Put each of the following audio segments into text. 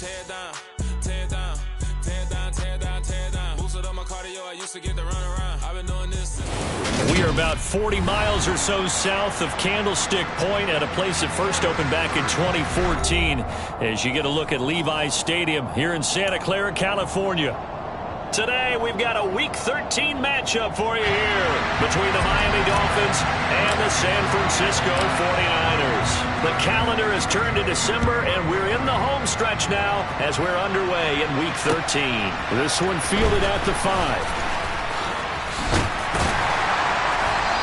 tear it down, tear it down, tear it down, tear it down, tear it down. Boosted up my cardio, I used to get to run around. I've been doing this. We are about 40 miles or so south of Candlestick Point at a place that first opened back in 2014 as you get a look at Levi's Stadium here in Santa Clara, California. Today, we've got a Week 13 matchup for you here between the Miami Dolphins and the San Francisco 49ers. The calendar has turned to December, and we're in the home stretch now as we're underway in Week 13. This one fielded at the 5.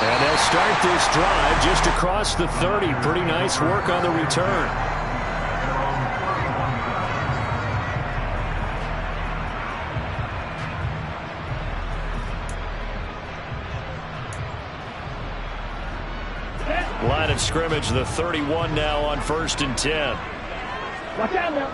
And they'll start this drive just across the 30. Pretty nice work on the return. Line of scrimmage, the 31 now on 1st and 10. Watch out now.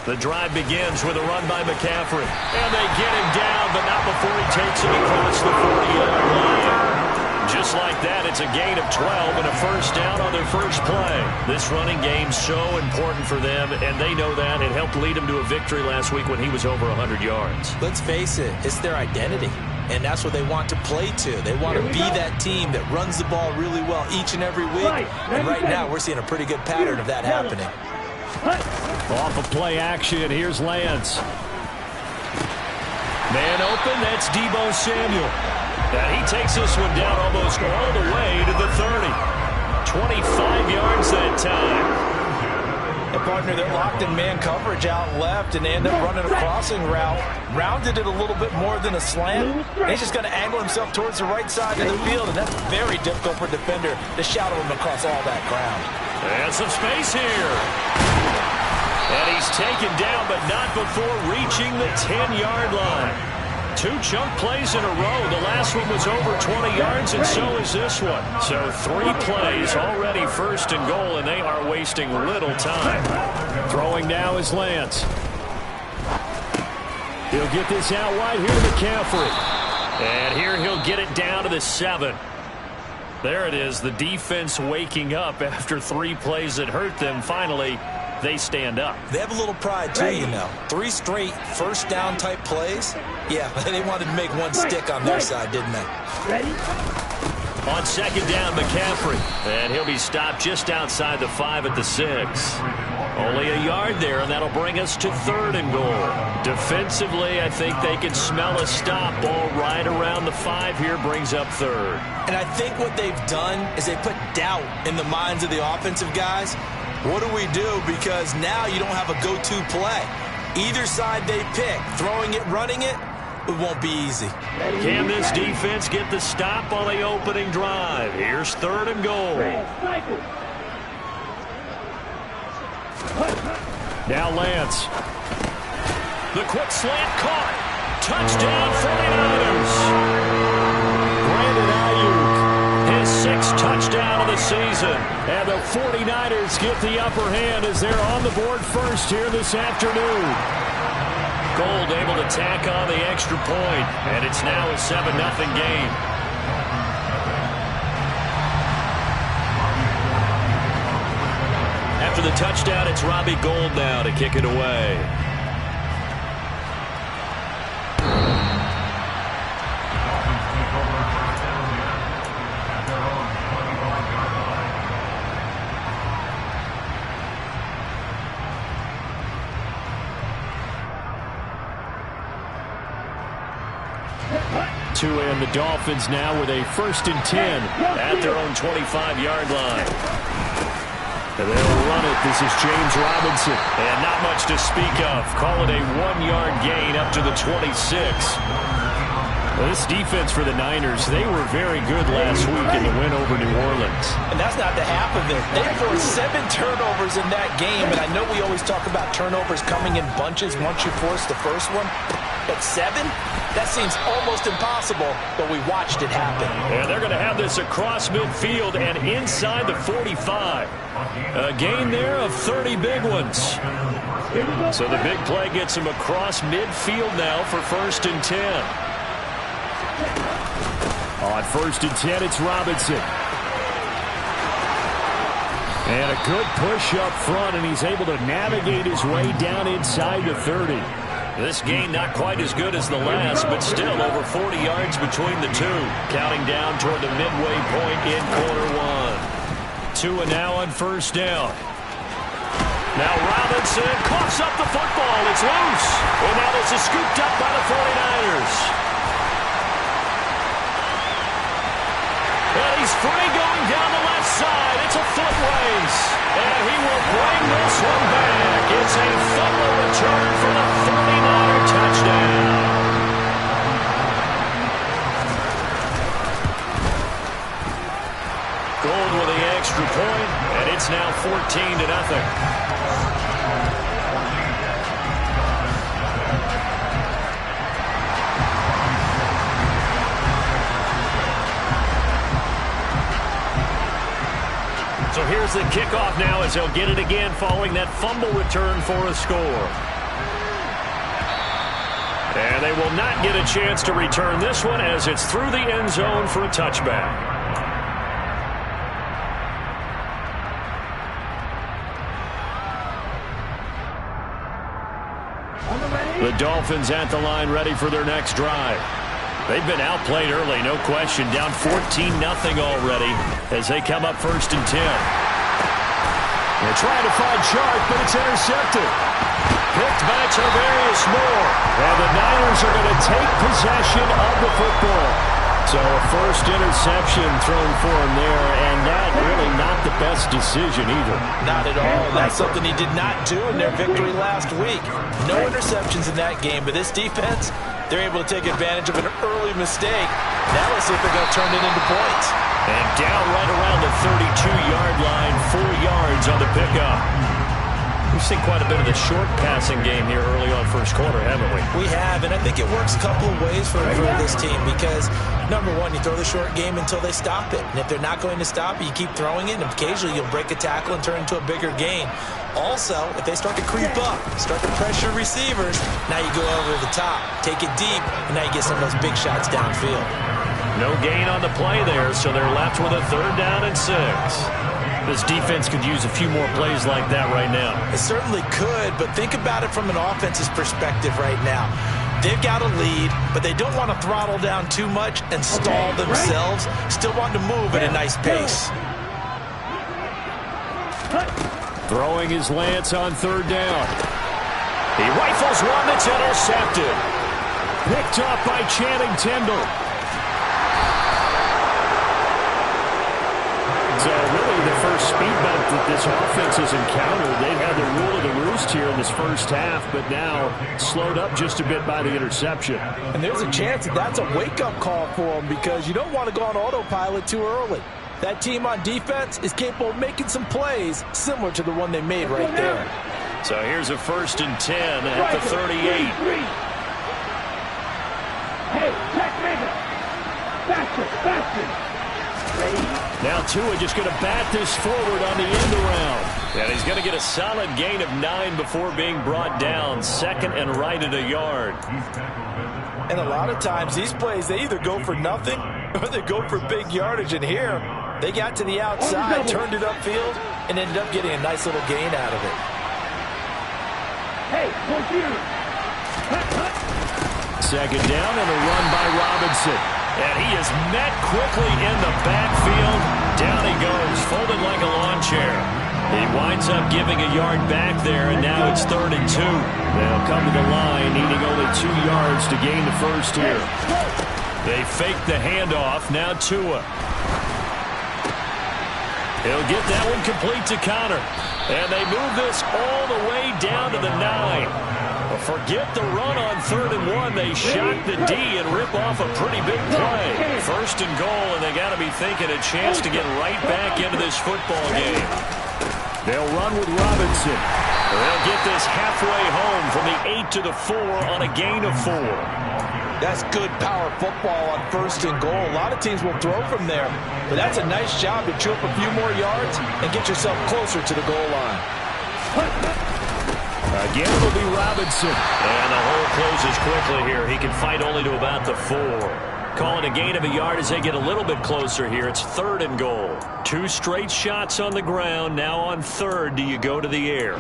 The drive begins with a run by McCaffrey. And they get him down, but not before he takes it across the 40-yard line. Just like that, it's a gain of 12 and a first down on their first play. This running game's so important for them, and they know that. It helped lead them to a victory last week when he was over 100 yards. Let's face it, it's their identity. And that's what they want to play to. They want to be that team that runs the ball really well each and every week. And right now, we're seeing a pretty good pattern of that happening. Off of play action, here's Lance. Man open, that's Deebo Samuel. And he takes this one down almost all the way to the 30. 25 yards that time. And partner, they're locked in man coverage out left, and they end up running a crossing route. Rounded it a little bit more than a slant. And he's just going to angle himself towards the right side of the field, and that's very difficult for a defender to shadow him across all that ground. And some space here. And he's taken down, but not before reaching the 10-yard line. 2 chunk plays in a row. The last one was over 20 yards, and so is this one. So 3 plays already 1st and goal, and they are wasting little time. Throwing now is Lance. He'll get this out wide here to McCaffrey. And here he'll get it down to the 7. There it is, the defense waking up after 3 plays that hurt them. Finally, they stand up. They have a little pride, too, you know. 3 straight first down type plays. Yeah, they wanted to make one stick on their side, didn't they? Ready? On 2nd down, McCaffrey. And he'll be stopped just outside the 5 at the 6. Only a yard there, and that'll bring us to 3rd and goal. Defensively, I think they can smell a stop. Ball right around the 5 here brings up 3rd. And I think what they've done is they put doubt in the minds of the offensive guys. What do we do? Because now you don't have a go-to play. Either side they pick, throwing it, running it, it won't be easy. Can this defense get the stop on the opening drive? Here's 3rd and goal. Now Lance. The quick slant caught. Touchdown 49ers. Brandon Ayuk, his 6th touchdown of the season. And the 49ers get the upper hand as they're on the board first here this afternoon. Gold able to tack on the extra point, and it's now a 7-0 game. After the touchdown, it's Robbie Gould now to kick it away. And the Dolphins now with a 1st and 10 at their own 25-yard line. And they'll run it. This is James Robinson. And not much to speak of. Call it a 1-yard gain up to the 26. Well, this defense for the Niners, they were very good last week in the win over New Orleans. And that's not the half of it. They forced 7 turnovers in that game. And I know we always talk about turnovers coming in bunches once you force the first one. But 7? That seems almost impossible, but we watched it happen. And they're going to have this across midfield and inside the 45. A gain there of 30 big ones. So the big play gets them across midfield now for 1st and 10. On 1st and 10, it's Robinson. And a good push up front, and he's able to navigate his way down inside the 30. This gain not quite as good as the last, but still over 40 yards between the two. Counting down toward the midway point in quarter one. Tua now on first down. Now Robinson coughs up the football. It's loose. And now this is scooped up by the 49ers. And he's free going down the left side. It's a foot race. And he will bring this one back. It's a fumble return for the 49er touchdown. Gold with the extra point, and it's now 14-0. So here's the kickoff now as they'll get it again following that fumble return for a score. And they will not get a chance to return this one as it's through the end zone for a touchback. The Dolphins at the line ready for their next drive. They've been outplayed early, no question. Down 14-0 already as they come up 1st and 10. They're trying to find Sharp, but it's intercepted. Picked by Tarvarius Moore. And the Niners are going to take possession of the football. So a first interception thrown for him there, and that really not the best decision either. Not at all. That's something he did not do in their victory last week. No interceptions in that game, but this defense, they're able to take advantage of an early mistake. Now let's see if they're going to turn it into points. And down right around the 32-yard line, 4 yards on the pickup. We've seen quite a bit of the short passing game here early on first quarter, haven't we? We have, and I think it works a couple of ways for this team because, number one, you throw the short game until they stop it. And if they're not going to stop it, you keep throwing it, and occasionally you'll break a tackle and turn it into a bigger gain. Also, if they start to creep up, start to pressure receivers, now you go over the top, take it deep, and now you get some of those big shots downfield. No gain on the play there, so they're left with a 3rd down and 6. This defense could use a few more plays like that right now. It certainly could, but think about it from an offense's perspective right now. They've got a lead, but they don't want to throttle down too much and stall themselves. Still want to move at a nice pace. Throwing his Lance on 3rd down. He rifles one that's intercepted. Picked up by Channing Tindall. So really the first speed bump that this offense has encountered. They've had the rule of the roost here in this first half, but now slowed up just a bit by the interception. And there's a chance that that's a wake-up call for them because you don't want to go on autopilot too early. That team on defense is capable of making some plays similar to the one they made right there. So here's a 1st and 10 at the 38. Hey, checkmaker! Faster, faster! Now Tua just going to bat this forward on the end around. And he's going to get a solid gain of 9 before being brought down. 2nd and right at a yard. And a lot of times these plays, they either go for nothing or they go for big yardage. And here, they got to the outside, turned it upfield, and ended up getting a nice little gain out of it. Hey, computer! 2nd down and a run by Robinson. And he is met quickly in the backfield. Down he goes, folded like a lawn chair. He winds up giving a yard back there, and now it's 3rd and 2. They'll come to the line, needing only 2 yards to gain the first here. They fake the handoff, now Tua. He'll get that one complete to Connor. And they move this all the way down to the 9. Forget the run on 3rd and 1. They shock the D and rip off a pretty big play. 1st and goal, and they got to be thinking a chance to get right back into this football game. They'll run with Robinson. They'll get this halfway home from the 8 to the 4 on a gain of 4. That's good power football on 1st and goal. A lot of teams will throw from there, but that's a nice job to chew up a few more yards and get yourself closer to the goal line. Again, it'll be Robinson. And the hole closes quickly here. He can fight only to about the 4. Calling a gain of a yard as they get a little bit closer here. It's 3rd and goal. 2 straight shots on the ground. Now on 3rd, do you go to the air?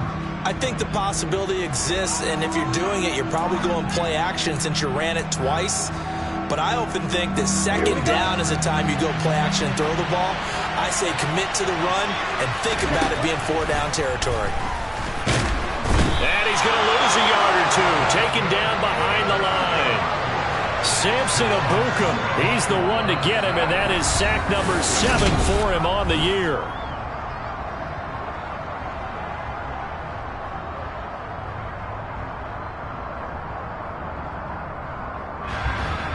I think the possibility exists, and if you're doing it, you're probably going play action since you ran it twice. But I often think that 2nd down is the time you go play action and throw the ball. I say commit to the run and think about it being 4-down territory. And he's going to lose a yard or 2. Taken down behind the line. Samson Abukum, he's the one to get him, and that is sack number 7 for him on the year.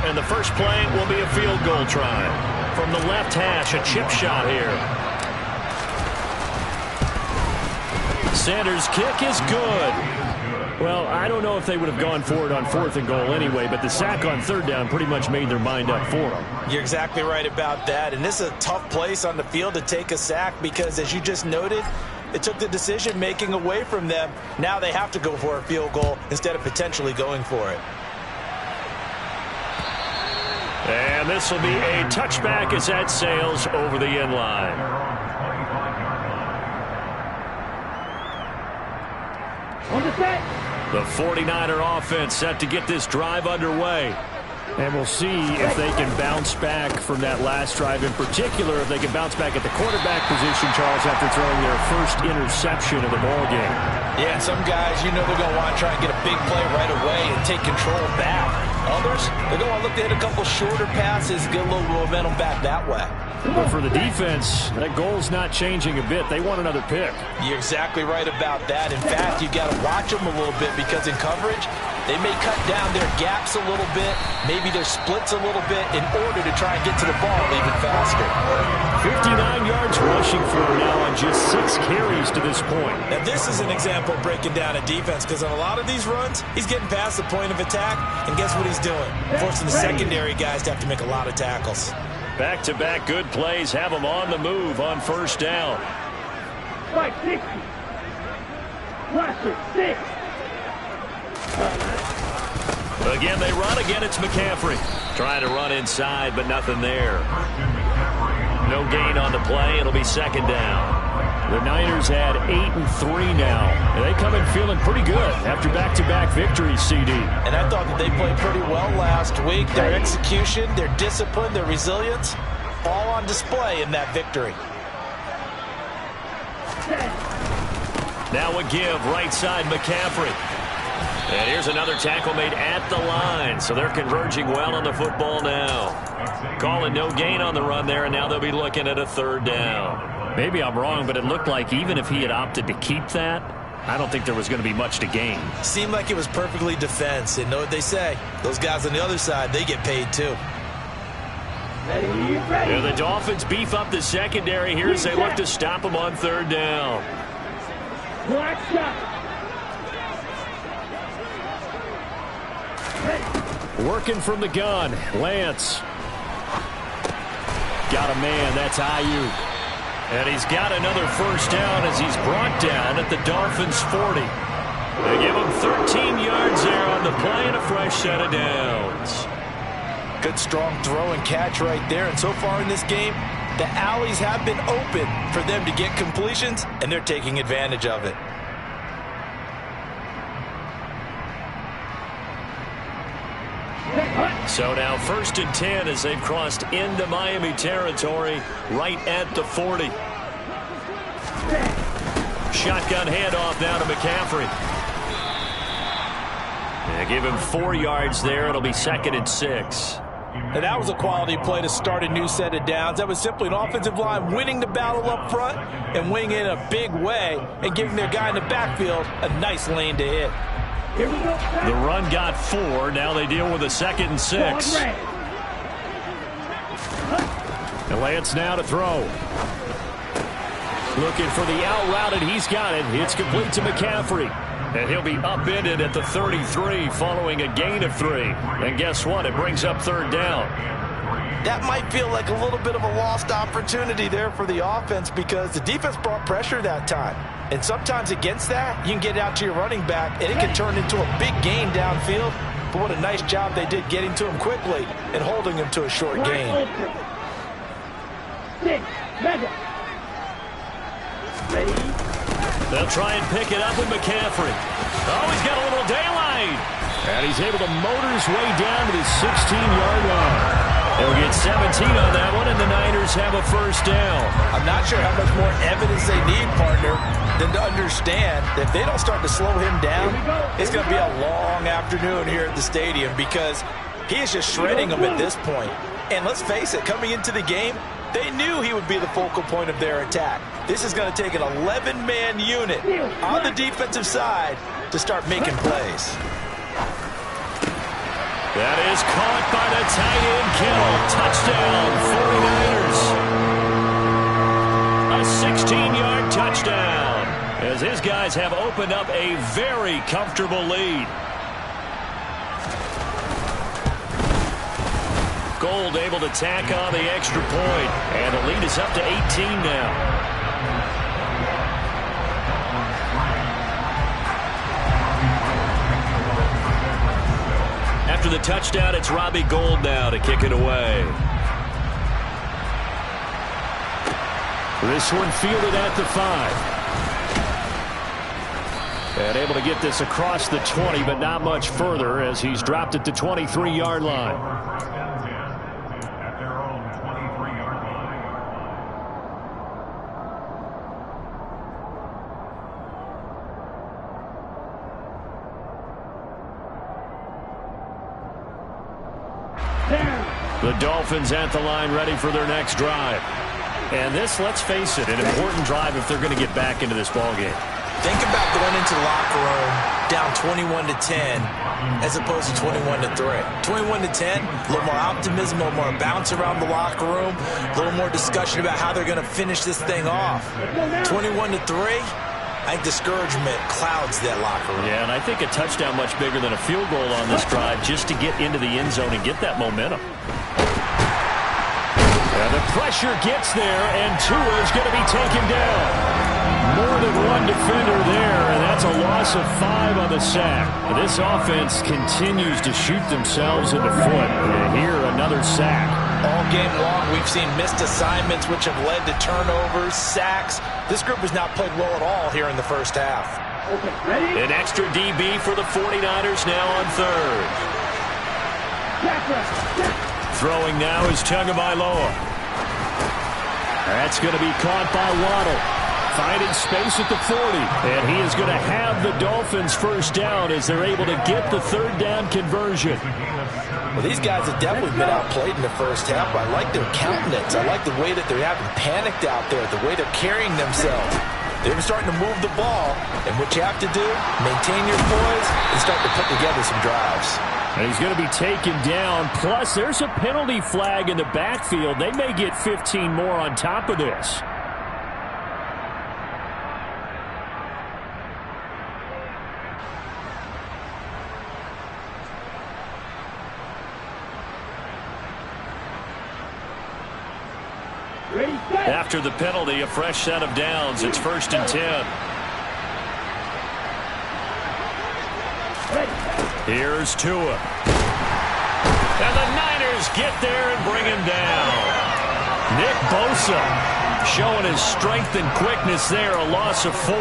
And the first play will be a field goal try. From the left hash, a chip shot here. Sanders' kick is good. Well, I don't know if they would have gone for it on 4th and goal anyway, but the sack on 3rd down pretty much made their mind up for them. You're exactly right about that, and this is a tough place on the field to take a sack because, as you just noted, it took the decision-making away from them. Now they have to go for a field goal instead of potentially going for it. And this will be a touchback as that sails over the end line. On the set. The 49er offense set to get this drive underway. And we'll see if they can bounce back from that last drive, in particular if they can bounce back at the quarterback position, Charles, after throwing their first interception of the ballgame. Yeah, and some guys, you know they're going to want to try and get a big play right away and take control back. Others, they're going to look to hit a couple shorter passes, get a little momentum back that way. But for the defense, that goal's not changing a bit. They want another pick. You're exactly right about that. In fact, you've got to watch them a little bit because in coverage, they may cut down their gaps a little bit, maybe their splits a little bit in order to try and get to the ball even faster. 59 yards rushing for him now on just 6 carries to this point. Now, this is an example of breaking down a defense because on a lot of these runs, he's getting past the point of attack, and guess what he's doing? Forcing the secondary guys to have to make a lot of tackles. Back-to-back good plays have them on the move on 1st down. 560. Cluster 6. Again, they run. Again, it's McCaffrey. Trying to run inside, but nothing there. No gain on the play. It'll be 2nd down. The Niners had 8-3 now. And they come in feeling pretty good after back-to-back victories, CD. And I thought that they played pretty well last week. Their execution, their discipline, their resilience, all on display in that victory. Now a give, right side McCaffrey. And here's another tackle made at the line. So they're converging well on the football now. Calling no gain on the run there, and now they'll be looking at a 3rd down. Maybe I'm wrong, but it looked like even if he had opted to keep that, I don't think there was going to be much to gain. Seemed like it was perfectly defense. And know what they say? Those guys on the other side, they get paid too. Yeah, the Dolphins beef up the secondary here as they look to stop them on 3rd down. Black shot. Working from the gun, Lance. Got a man, that's Ayuk. And he's got another 1st down as he's brought down at the Dolphins' 40. They give him 13 yards there on the play and a fresh set of downs. Good strong throw and catch right there. And so far in this game, the alleys have been open for them to get completions, and they're taking advantage of it. So now 1st and 10 as they've crossed into Miami territory right at the 40. Shotgun handoff now to McCaffrey. They give him 4 yards there. It'll be 2nd and 6. And that was a quality play to start a new set of downs. That was simply an offensive line winning the battle up front and winning in a big way and giving their guy in the backfield a nice lane to hit. The run got 4. Now they deal with a 2nd and 6. And Lance now to throw. Looking for the out route, and he's got it. It's complete to McCaffrey. And he'll be upended at the 33 following a gain of 3. And guess what? It brings up 3rd down. That might feel like a little bit of a lost opportunity there for the offense because the defense brought pressure that time. And sometimes against that, you can get out to your running back, and it can turn into a big gain downfield. but what a nice job they did getting to him quickly and holding him to a short gain. 6, measure. Ready? They'll try and pick it up with McCaffrey. Oh, he's got a little daylight. And he's able to motor his way down to the 16-yard line. They'll get 17 on that one, and the Niners have a first down. I'm not sure how much more evidence they need, partner, than to understand that if they don't start to slow him down, it's going to be a long afternoon here at the stadium because he is just shredding them at this point. And let's face it, coming into the game, they knew he would be the focal point of their attack. This is going to take an 11-man unit on the defensive side to start making plays. That is caught by the tight end, Kittle. Touchdown, 49ers. A 16-yard touchdown as his guys have opened up a very comfortable lead. Gold able to tack on the extra point, and the lead is up to 18 now. After the touchdown, it's Robbie Gould now to kick it away. This one fielded at the 5. And able to get this across the 20, but not much further as he's dropped it to 23-yard line. The Dolphins at the line ready for their next drive. And this, let's face it, an important drive if they're going to get back into this ballgame. Think about going into the locker room down 21-10 as opposed to 21-3. 21-10, a little more optimism, a little more bounce around the locker room, a little more discussion about how they're going to finish this thing off. 21-3, I think discouragement clouds that locker room. Yeah, and I think a touchdown much bigger than a field goal on this drive just to get into the end zone and get that momentum. And the pressure gets there, and Tua is going to be taken down. More than one defender there, and that's a loss of 5 on the sack. This offense continues to shoot themselves in the foot. And here, another sack. All game long, we've seen missed assignments, which have led to turnovers, sacks. This group has not played well at all here in the first half. An extra DB for the 49ers now on third. Throwing now is Tagovailoa. That's going to be caught by Waddle. Finding space at the 40. And he is going to have the Dolphins first down as they're able to get the third down conversion. Well, these guys have definitely been outplayed in the first half. I like their countenance. I like the way that they're having panicked out there, the way they're carrying themselves. They're starting to move the ball. And what you have to do, maintain your poise and start to put together some drives. And he's going to be taken down. Plus, there's a penalty flag in the backfield. They may get 15 more on top of this. After the penalty, a fresh set of downs. It's 1st and 10. Here's Tua. And the Niners get there and bring him down. Nick Bosa showing his strength and quickness there, a loss of 4.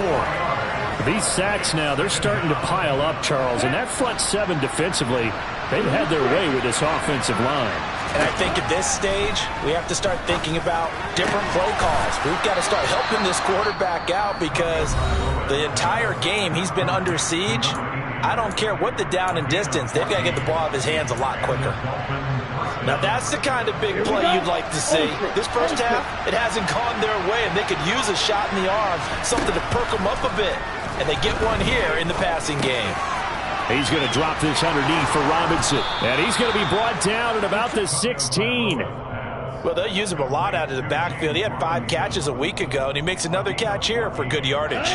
These sacks now, they're starting to pile up, Charles. And that front 7 defensively, they've had their way with this offensive line. And I think at this stage, we have to start thinking about different play calls. We've got to start helping this quarterback out because the entire game he's been under siege. I don't care what the down and distance, they've got to get the ball out of his hands a lot quicker. Now that's the kind of big play you'd like to see. This first half, it hasn't gone their way, and they could use a shot in the arms, something to perk them up a bit. And they get one here in the passing game. He's going to drop this underneath for Robinson. And he's going to be brought down at about the 16. Well, they'll use him a lot out of the backfield. He had 5 catches a week ago, and he makes another catch here for good yardage.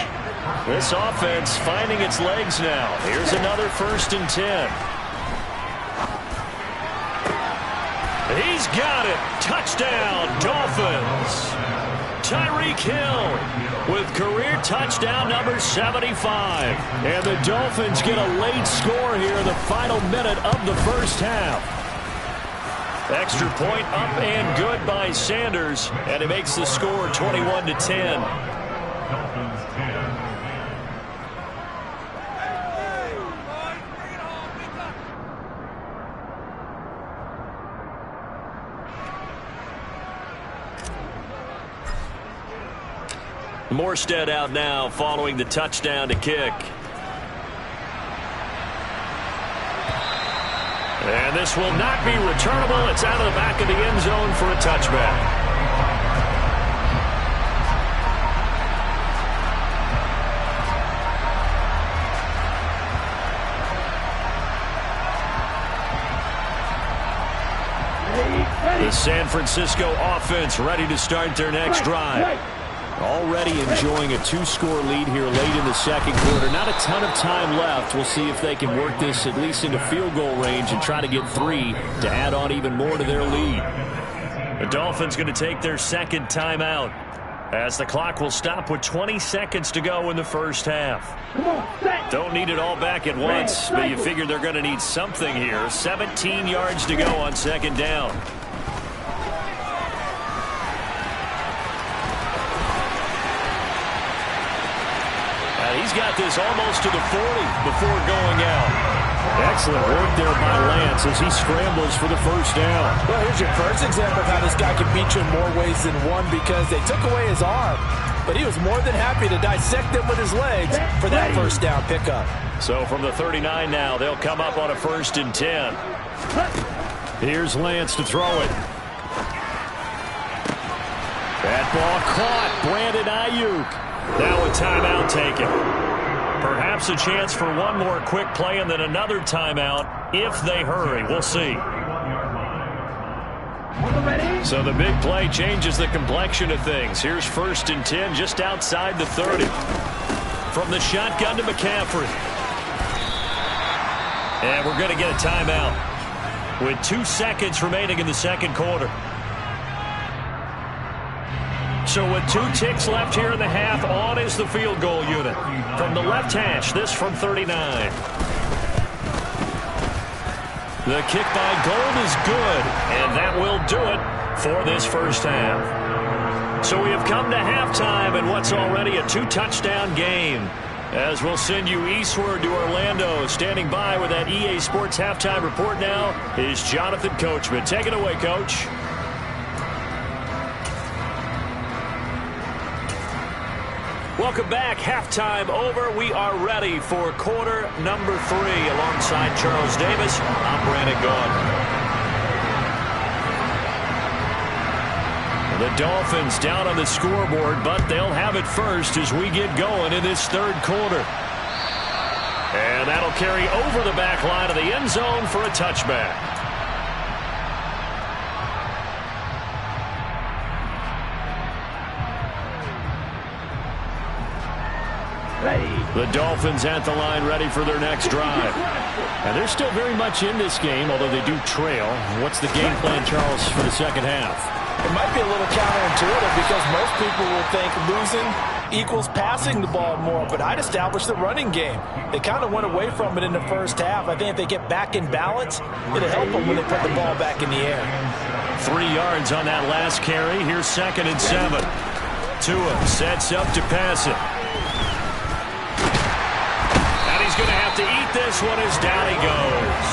This offense finding its legs now. Here's another 1st and 10. He's got it. Touchdown, Dolphins. Tyreek Hill with career touchdown number 75. And the Dolphins get a late score here in the final minute of the first half. Extra point up and good by Sanders, and it makes the score 21-10. Morstead out now following the touchdown to kick. And this will not be returnable. It's out of the back of the end zone for a touchback. The San Francisco offense ready to start their next drive. Already enjoying a two-score lead here late in the second quarter. Not a ton of time left. We'll see if they can work this at least into field goal range and try to get 3 to add on even more to their lead. The Dolphins going to take their second timeout as the clock will stop with 20 seconds to go in the first half. Don't need it all back at once, but you figure they're going to need something here. 17 yards to go on second down. He's got this almost to the 40 before going out. Excellent work there by Lance as he scrambles for the first down. Well, here's your first example of how this guy can beat you in more ways than one, because they took away his arm, but he was more than happy to dissect it with his legs for that first down pickup. So from the 39 now, they'll come up on a 1st and 10. Here's Lance to throw it. That ball caught. Brandon Ayuk. Now a timeout taken. Perhaps a chance for one more quick play and then another timeout if they hurry. We'll see. So the big play changes the complexion of things. Here's 1st and 10 just outside the 30. From the shotgun to McCaffrey. And we're going to get a timeout with 2 seconds remaining in the second quarter. So with 2 ticks left here in the half, on is the field goal unit. From the left hash, this from 39. The kick by Gold is good, and that will do it for this first half. So we have come to halftime in what's already a 2-touchdown game. As we'll send you eastward to Orlando. Standing by with that EA Sports halftime report now is Jonathan Coachman. Take it away, Coach. Welcome back. Halftime over. We are ready for quarter number 3. Alongside Charles Davis, I'm Brandon Gaughan. The Dolphins down on the scoreboard, but they'll have it first as we get going in this third quarter. And that'll carry over the back line of the end zone for a touchback. The Dolphins at the line ready for their next drive. And they're still very much in this game, although they do trail. What's the game plan, Charles, for the second half? It might be a little counterintuitive because most people will think losing equals passing the ball more, but I'd establish the running game. They kind of went away from it in the first half. I think if they get back in balance, it'll help them when they put the ball back in the air. 3 yards on that last carry. Here's 2nd and 7. Tua sets up to pass it. He's going to have to eat this one as down he goes.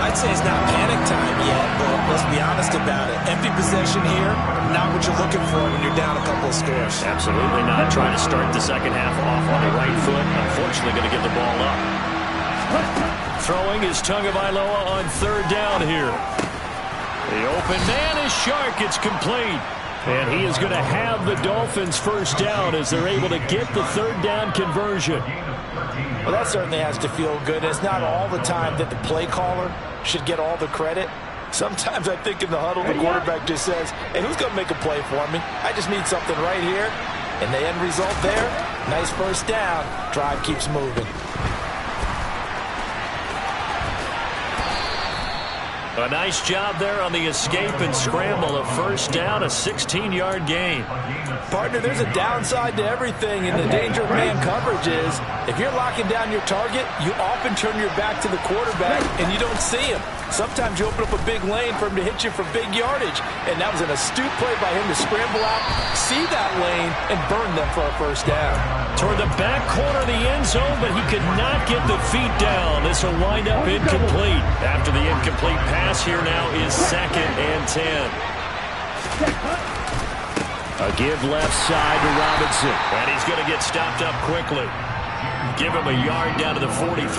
I'd say it's not panic time yet, but let's be honest about it. Empty possession here, not what you're looking for when you're down a couple of scores. Absolutely not. Trying to start the second half off on the right foot. Unfortunately, going to give the ball up. Throwing is Tagovailoa on 3rd down here. The open man is Shark. It's complete. And he is going to have the Dolphins first down as they're able to get the 3rd down conversion. Well, that certainly has to feel good. It's not all the time that the play caller should get all the credit. Sometimes I think in the huddle, the quarterback just says, hey, who's going to make a play for me? I just need something right here. And the end result there, nice first down. Drive keeps moving. A nice job there on the escape and scramble. A first down, a 16-yard gain. Partner, there's a downside to everything, and the danger of man coverage is if you're locking down your target, you often turn your back to the quarterback and you don't see him. Sometimes you open up a big lane for him to hit you for big yardage, and that was an astute play by him to scramble out, see that lane, and burn them for a first down. Toward the back corner of the end zone, but he could not get the feet down. This will wind up incomplete. After the incomplete pass, here now is 2nd and 10. A give left side to Robinson. And he's going to get stopped up quickly. Give him a yard down to the 43.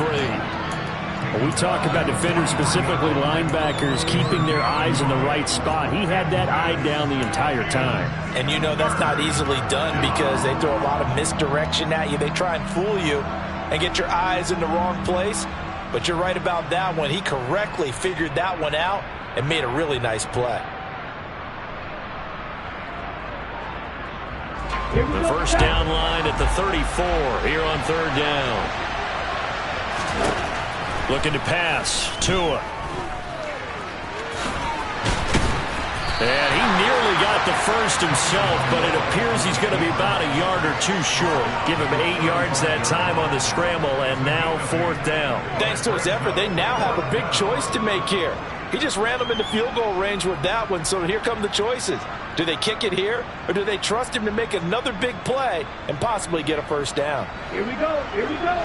Well, we talk about defenders, specifically linebackers, keeping their eyes in the right spot. He had that eye down the entire time. And you know that's not easily done because they throw a lot of misdirection at you. They try and fool you and get your eyes in the wrong place. But you're right about that one. He correctly figured that one out and made a really nice play. The first down line at the 34 here on 3rd down. Looking to pass. Tua. And he nearly got the first himself, but it appears he's going to be about a yard or two short. Give him 8 yards that time on the scramble, and now 4th down. Thanks to his effort, they now have a big choice to make here. He just ran them into field goal range with that one, so here come the choices. Do they kick it here, or do they trust him to make another big play and possibly get a first down? Here we go. Here we go.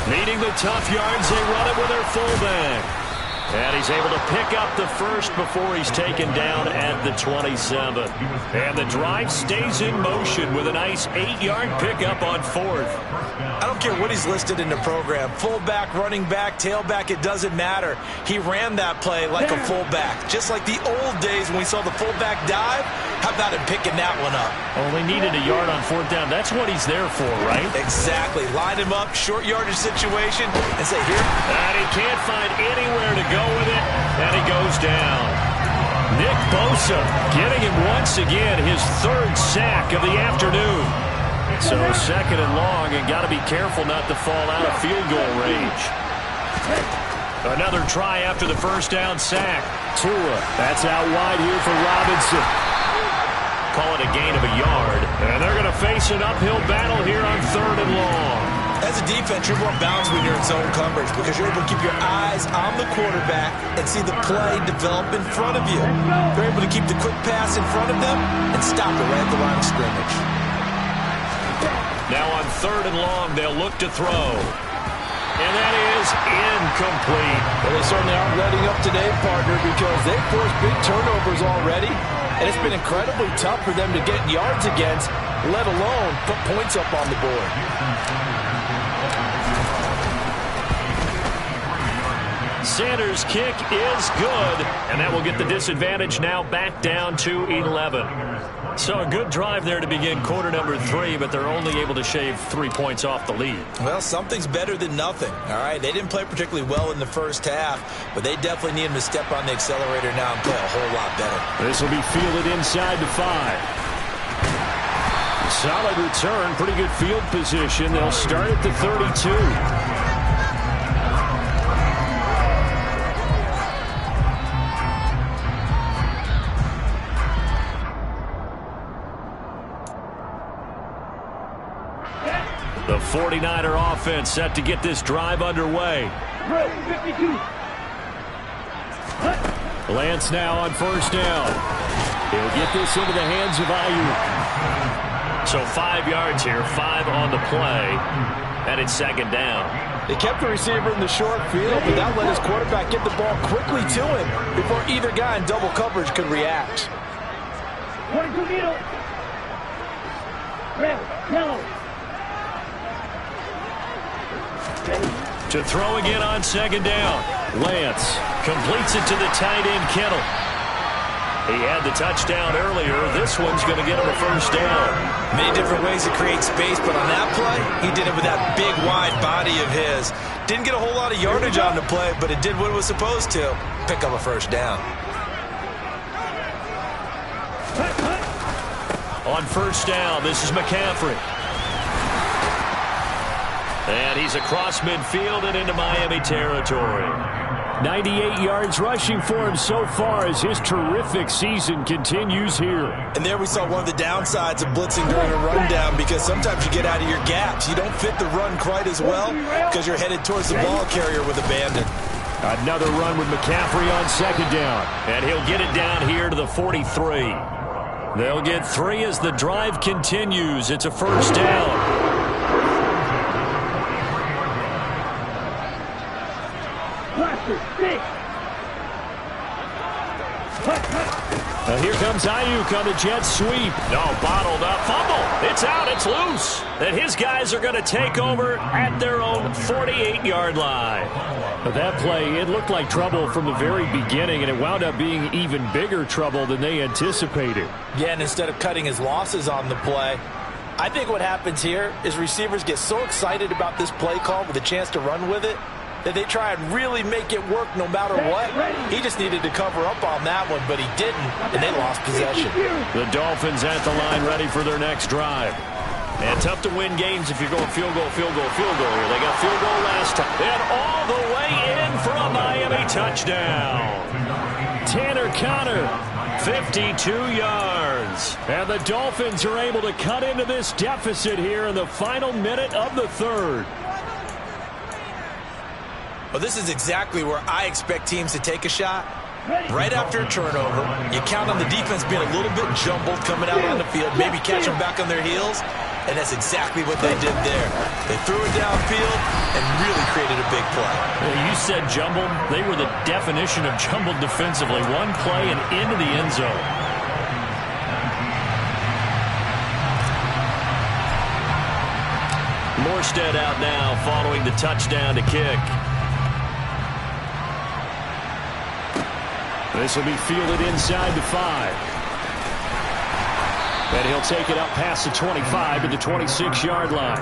Needing the tough yards, they run it with their fullback. And he's able to pick up the first before he's taken down at the 27. And the drive stays in motion with a nice 8-yard pickup on 4th. I don't care what he's listed in the program. Fullback, running back, tailback, it doesn't matter. He ran that play like a fullback. Just like the old days when we saw the fullback dive. How about him picking that one up? Only needed a yard on 4th down. That's what he's there for, right? Exactly. Line him up, short yardage situation, and say, here. And he can't find anywhere to go with it, and he goes down. Nick Bosa getting him once again, his 3rd sack of the afternoon. So 2nd and long, and got to be careful not to fall out of field goal range. Another try after the first down sack. Tua, that's out wide here for Robinson. Call it a gain of a yard, and they're going to face an uphill battle here on 3rd and long. As a defense, you're more balanced when you're in zone coverage because you're able to keep your eyes on the quarterback and see the play develop in front of you. They're able to keep the quick pass in front of them and stop it right at the line of scrimmage. Now on 3rd and long, they'll look to throw. And that is incomplete. Well, they certainly aren't letting up today, partner, because they've forced big turnovers already. And it's been incredibly tough for them to get yards against, let alone put points up on the board. Sanders' kick is good, and that will get the disadvantage now back down to 11. So a good drive there to begin quarter number 3, but they're only able to shave 3 points off the lead. Well, something's better than nothing. All right, they didn't play particularly well in the first half, but they definitely need him to step on the accelerator now and play a whole lot better. This will be fielded inside the 5. Solid return, pretty good field position. They'll start at the 32. The 49er offense set to get this drive underway. 52. Lance now on 1st down. He'll get this into the hands of Ayuk. So 5 yards here, 5 on the play, and it's 2nd down. They kept the receiver in the short field, but that let his quarterback get the ball quickly to him before either guy in double coverage could react. 42 middle. Red, yellow. To throw again on 2nd down. Lance completes it to the tight end, Kittle. He had the touchdown earlier. This one's going to get him a first down. Many different ways to create space, but on that play, he did it with that big, wide body of his. Didn't get a whole lot of yardage on the play, but it did what it was supposed to. Pick up a first down. On 1st down, this is McCaffrey. And he's across midfield and into Miami territory. 98 yards rushing for him so far as his terrific season continues here. And there we saw one of the downsides of blitzing during a rundown, because sometimes you get out of your gaps. You don't fit the run quite as well because you're headed towards the ball carrier with abandon. Another run with McCaffrey on second down. And he'll get it down here to the 43. They'll get 3 as the drive continues. It's a first down. Now here comes Ayuk on the jet sweep. No, bottled up. Fumble. It's out. It's loose. And his guys are going to take over at their own 48-yard line. But that play, it looked like trouble from the very beginning, and it wound up being even bigger trouble than they anticipated. Yeah, and instead of cutting his losses on the play, I think what happens here is receivers get so excited about this play call with a chance to run with it that they try and really make it work no matter what. He just needed to cover up on that one, but he didn't, and they lost possession. The Dolphins at the line ready for their next drive. And tough to win games if you're going field goal, field goal, field goal here. They got field goal last time. And all the way in for a Miami touchdown. Tanner Conner, 52 yards. and the Dolphins are able to cut into this deficit here in the final minute of the third. Well, this is exactly where I expect teams to take a shot. Right after a turnover, you count on the defense being a little bit jumbled coming out on the field, maybe catch them back on their heels, and that's exactly what they did there. They threw it downfield and really created a big play. You said jumbled. They were the definition of jumbled defensively. One play and into the end zone. Morstead out now following the touchdown to kick. This will be fielded inside the 5. And he'll take it up past the 25 to the 26-yard line.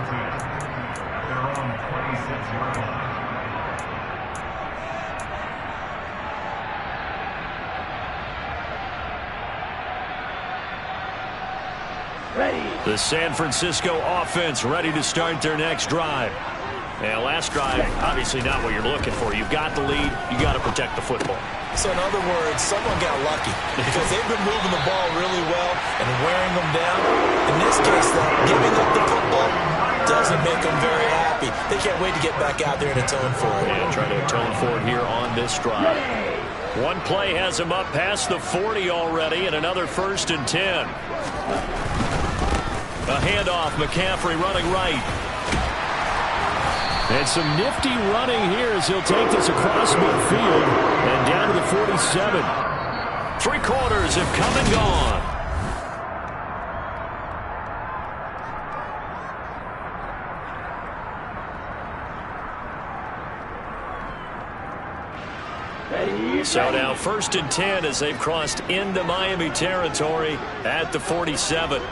The San Francisco offense ready to start their next drive. And last drive, obviously not what you're looking for. You've got the lead. You got to protect the football. So in other words, someone got lucky because they've been moving the ball really well and wearing them down. In this case, though, giving up the football doesn't make them very happy. They can't wait to get back out there and atone for it. And try to atone for it here on this drive. One play has him up past the 40 already, and another 1st and 10. A handoff, McCaffrey running right. And some nifty running here as he'll take this across midfield and down to the 47. 3 quarters have come and gone. So now 1st and 10 as they've crossed into Miami territory at the 47.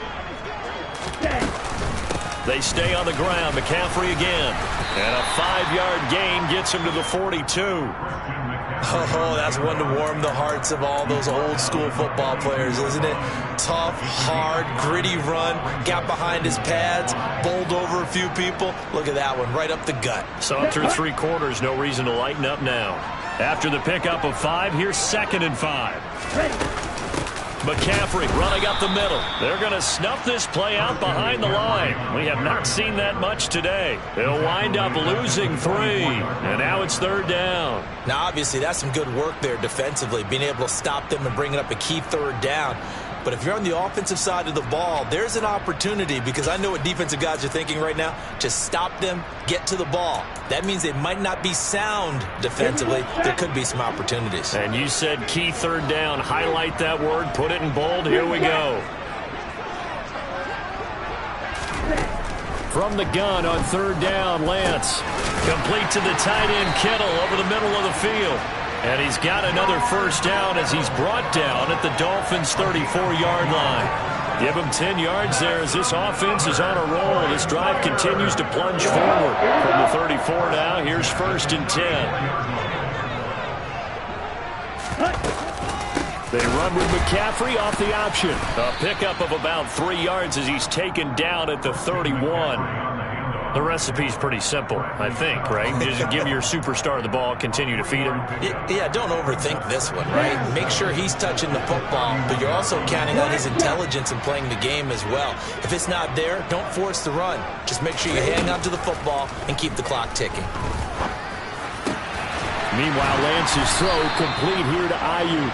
They stay on the ground. McCaffrey again. And a 5-yard gain gets him to the 42. Oh, that's one to warm the hearts of all those old school football players, isn't it? Tough, hard, gritty run. Got behind his pads, bowled over a few people. Look at that one, right up the gut. So through 3 quarters, no reason to lighten up now. After the pickup of 5, here's 2nd and 5. McCaffrey running up the middle. They're going to snuff this play out behind the line. We have not seen that much today. They'll wind up losing 3. And now it's 3rd down. Now, obviously, that's some good work there defensively, being able to stop them and bringing up a key 3rd down. But if you're on the offensive side of the ball, there's an opportunity, because I know what defensive guys are thinking right now. Just stop them, get to the ball. That means they might not be sound defensively. There could be some opportunities. And you said key 3rd down. Highlight that word. Put it in bold. Here we go. From the gun on 3rd down, Lance. Complete to the tight end, Kittle, over the middle of the field. And he's got another 1st down as he's brought down at the Dolphins' 34-yard line. Give him 10 yards there as this offense is on a roll. This drive continues to plunge forward. From the 34 now, here's 1st and 10. They run with McCaffrey off the option. A pickup of about 3 yards as he's taken down at the 31. The recipe's pretty simple, I think, right? Just give your superstar the ball, continue to feed him. Yeah, don't overthink this one, right? Make sure he's touching the football, but you're also counting on his intelligence and playing the game as well. If it's not there, don't force the run. Just make sure you hang on to the football and keep the clock ticking. Meanwhile, Lance's throw complete here to Ayuk.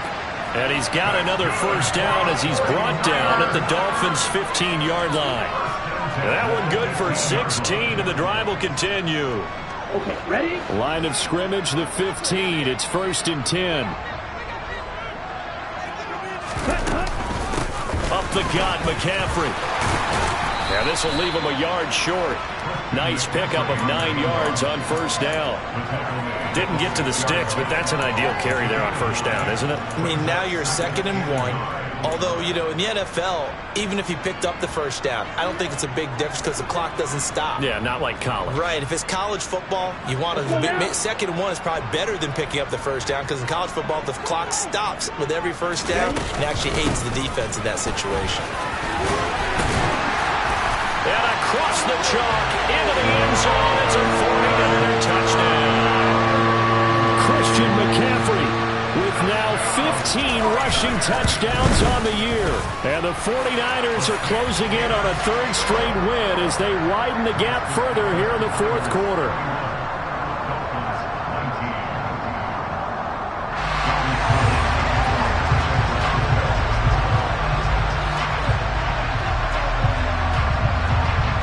And he's got another first down as he's brought down at the Dolphins' 15-yard line. That one good for 16, and the drive will continue. Okay, ready? Line of scrimmage, the 15. It's 1st and 10. Up the gut, McCaffrey. Yeah, this will leave him a yard short. Nice pickup of 9 yards on first down. Didn't get to the sticks, but that's an ideal carry there on first down, isn't it? I mean, now you're 2nd and 1. Although, you know, in the NFL, even if he picked up the first down, I don't think it's a big difference because the clock doesn't stop. Yeah, not like college. Right. If it's college football, you want to 2nd and 1 is probably better than picking up the first down because in college football, the clock stops with every first down and actually aids the defense in that situation. And across the chalk into the end zone. It's a 40-yard touchdown. Christian McCaffrey with now 15 rushing touchdowns on the year. And the 49ers are closing in on a 3rd straight win as they widen the gap further here in the 4th quarter.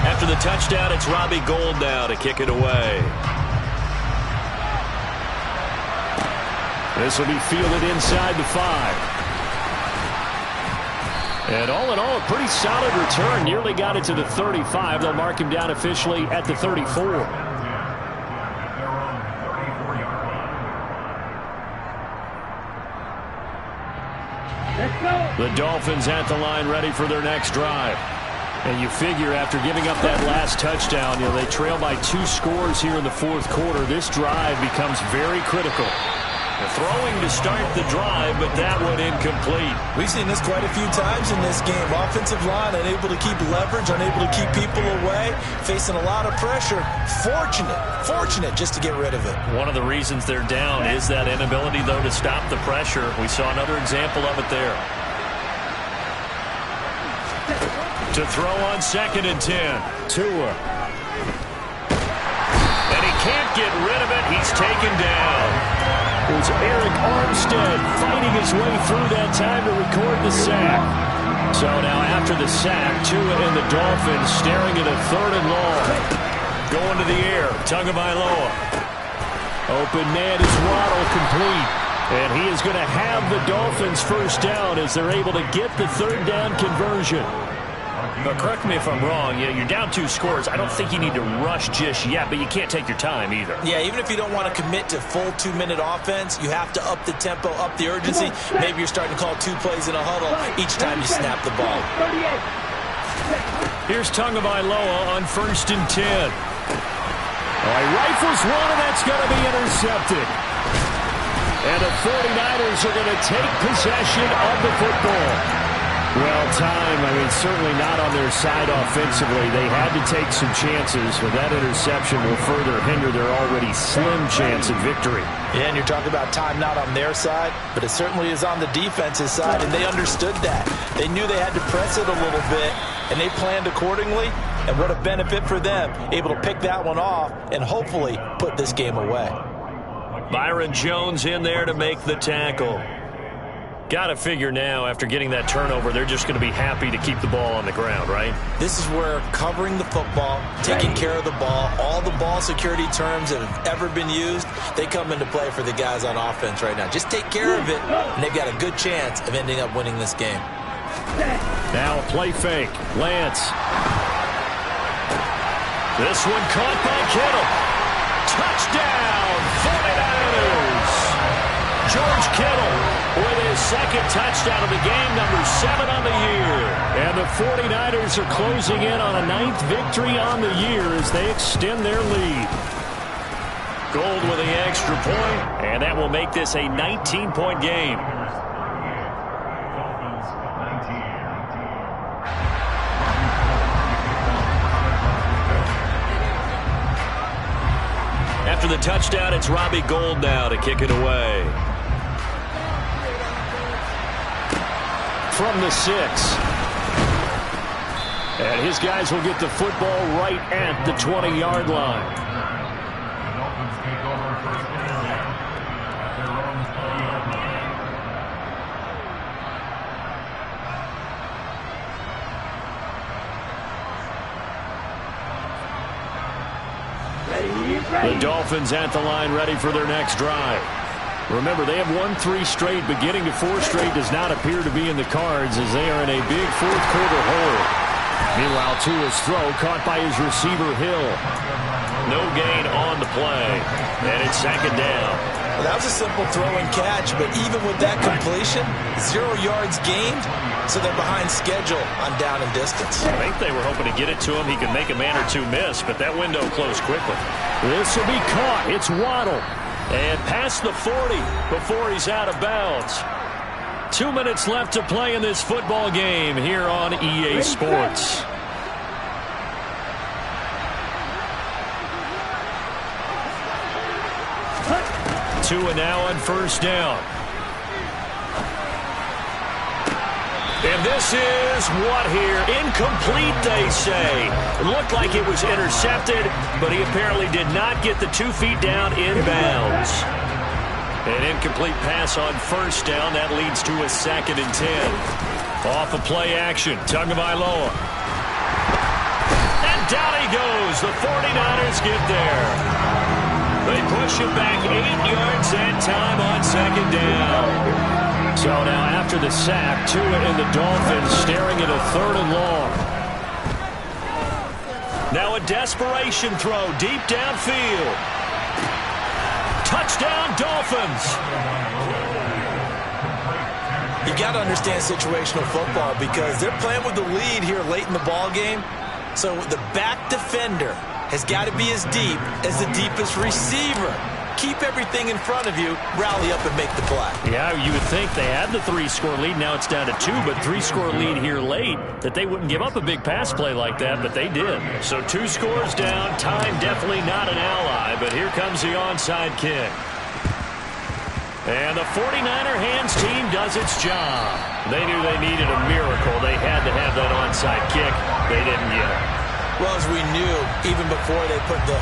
After the touchdown, it's Robbie Gould now to kick it away. This will be fielded inside the 5. And all in all, a pretty solid return. Nearly got it to the 35. They'll mark him down officially at the 34. Let's go. The Dolphins at the line ready for their next drive. And you figure after giving up that last touchdown, you know, they trail by 2 scores here in the 4th quarter. This drive becomes very critical. Throwing to start the drive, but that one incomplete. We've seen this quite a few times in this game. Offensive line unable to keep leverage, unable to keep people away, facing a lot of pressure. Fortunate just to get rid of it. One of the reasons they're down is that inability, though, to stop the pressure. We saw another example of it there. To throw on 2nd and 10. Tua. And he can't get rid of it. He's taken down. It was Eric Armstead fighting his way through that time to record the sack. So now after the sack, Tua and the Dolphins staring at a 3rd and long. Going to the air, Tagovailoa. Open man is Waddle, complete. And he is going to have the Dolphins first down as they're able to get the 3rd down conversion. But correct me if I'm wrong, you're down 2 scores. I don't think you need to rush just yet, but you can't take your time either. Yeah, even if you don't want to commit to full 2-minute offense, you have to up the tempo, up the urgency. Maybe you're starting to call 2 plays in a huddle each time you snap the ball. Here's Tagovailoa on 1st and 10. He rifles one, and that's going to be intercepted. And the 49ers are going to take possession of the football. Well, certainly not on their side offensively. They had to take some chances, but that interception will further hinder their already slim chance of victory. Yeah, and you're talking about time not on their side, but it certainly is on the defense's side, and they understood that. They knew they had to press it a little bit, and they planned accordingly, and what a benefit for them, able to pick that one off and hopefully put this game away. Byron Jones in there to make the tackle. Got to figure now, after getting that turnover, they're just going to be happy to keep the ball on the ground, right? This is where covering the football, taking care of the ball, all the ball security terms that have ever been used, they come into play for the guys on offense right now. Just take care of it, and they've got a good chance of ending up winning this game. Now a play fake. Lance. This one caught by Kittle. Touchdown, 49ers. George Kittle with his second touchdown of the game, number 7 on the year. And the 49ers are closing in on a 9th victory on the year as they extend their lead. Gould with the extra point, and that will make this a 19-point game. after the touchdown, it's Robbie Gould now to kick it away. From the 6. And his guys will get the football right at the 20-yard line. The Dolphins at the line ready for their next drive. Remember, they have won 3 straight, but getting to 4 straight does not appear to be in the cards as they are in a big fourth-quarter hole. Meanwhile, Tua's throw caught by his receiver, Hill. No gain on the play, and it's second down. Well, that was a simple throw and catch, but even with that completion, 0 yards gained, so they're behind schedule on down and distance. I think they were hoping to get it to him. He could make a man or two miss, but that window closed quickly. This will be caught. It's Waddle. And past the 40 before he's out of bounds. 2 minutes left to play in this football game here on EA Sports. Tua now on first down. And this is what here? Incomplete, they say. It looked like it was intercepted, but he apparently did not get the 2 feet down inbounds. An incomplete pass on first down. That leads to a 2nd and 10. Off of play action. Tagovailoa. And down he goes. The 49ers get there. They push it back 8 yards that time on 2nd down. So now after the sack, Tua and the Dolphins staring at a 3rd and long. Now a desperation throw deep downfield. Touchdown, Dolphins. You got to understand situational football because they're playing with the lead here late in the ball game. So the back defender has got to be as deep as the deepest receiver. Keep everything in front of you, rally up and make the play. Yeah, you would think they had the 3-score lead. Now it's down to 2, but 3-score lead here late, that they wouldn't give up a big pass play like that, but they did. So 2 scores down. Time definitely not an ally, but here comes the onside kick. And the 49er hands team does its job. They knew they needed a miracle. They had to have that onside kick. They didn't get it. Well, as we knew, even before they put the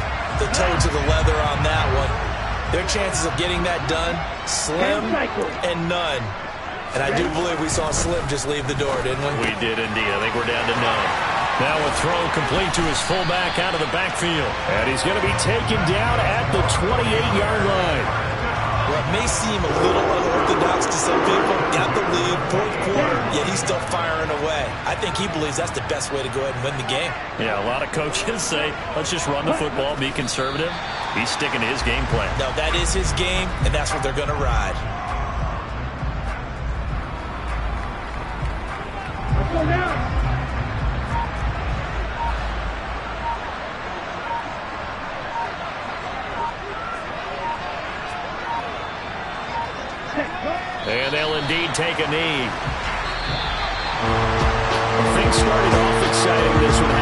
toe to the leather on that one, their chances of getting that done, slim and none. And I do believe we saw Slim just leave the door, didn't we? We did indeed. I think we're down to none. Now a throw complete to his fullback out of the backfield. And he's going to be taken down at the 28-yard line. Well, it may seem a little unorthodox to some people. Got the lead, 4th quarter, yet he's still firing away. I think he believes that's the best way to go ahead and win the game. Yeah, a lot of coaches say, let's just run the football, be conservative. He's sticking to his game plan. No, that is his game, and that's what they're going to ride. Let's go now. And they'll indeed take a knee. Things started off exciting. This one